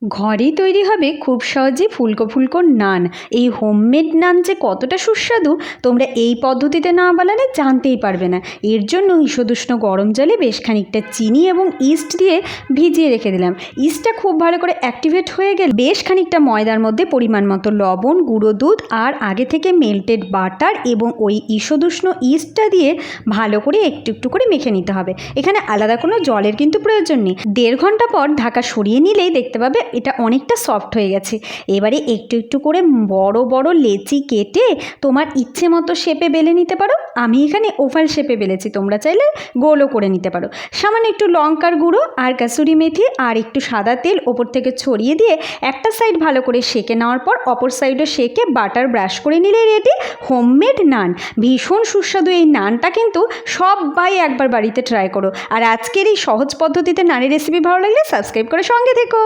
ঘরেই তৈরি হবে খুব সহজে ফুলকো ফুলকো নান। এই হোমমেড নান যে কতটা সুস্বাদু তোমরা এই পদ্ধতিতে না বানালে জানতেই পারবে না। এর জন্য ঈষদুষ্ণ গরম জলে বেশ খানিকটা চিনি এবং ইস্ট দিয়ে ভিজিয়ে রেখে দিলাম। ইস্টটা খুব ভালো করে অ্যাক্টিভেট হয়ে গেলে বেশ খানিকটা ময়দার মধ্যে পরিমাণ মতো লবণ, গুঁড়ো দুধ আর আগে থেকে মেল্টেড বাটার এবং ওই ঈষদুষ্ণ ইস্টটা দিয়ে ভালো করে একটু একটু করে মেখে নিতে হবে। এখানে আলাদা কোনো জলের কিন্তু প্রয়োজন নেই। 1.5 ঘন্টা পর ঢাকা সরিয়ে নিলেই দেখতে পাবে এটা অনেকটা সফট হয়ে গেছে। এবারে একটু একটু করে বড় বড় লেচি কেটে তোমার ইচ্ছে মতো শেপে বেলে নিতে পারো। আমি এখানে ওভাল শেপে বেলেছি, তোমরা চাইলে গোলও করে নিতে পারো। সামান্য একটু লঙ্কার গুঁড়ো আর কাসুরি মেথি আর একটু সাদা তেল ওপর থেকে ছড়িয়ে দিয়ে একটা সাইড ভালো করে সেঁকে নেওয়ার পর অপর সাইডও সেঁকে বাটার ব্রাশ করে নিলে রেডি হোমমেড নান। ভীষণ সুস্বাদু এই নানটা কিন্তু সবাই একবার বাড়িতে ট্রাই করো। আর আজকের এই সহজ পদ্ধতিতে নানের রেসিপি ভালো লাগলে সাবস্ক্রাইব করে সঙ্গে থেকো।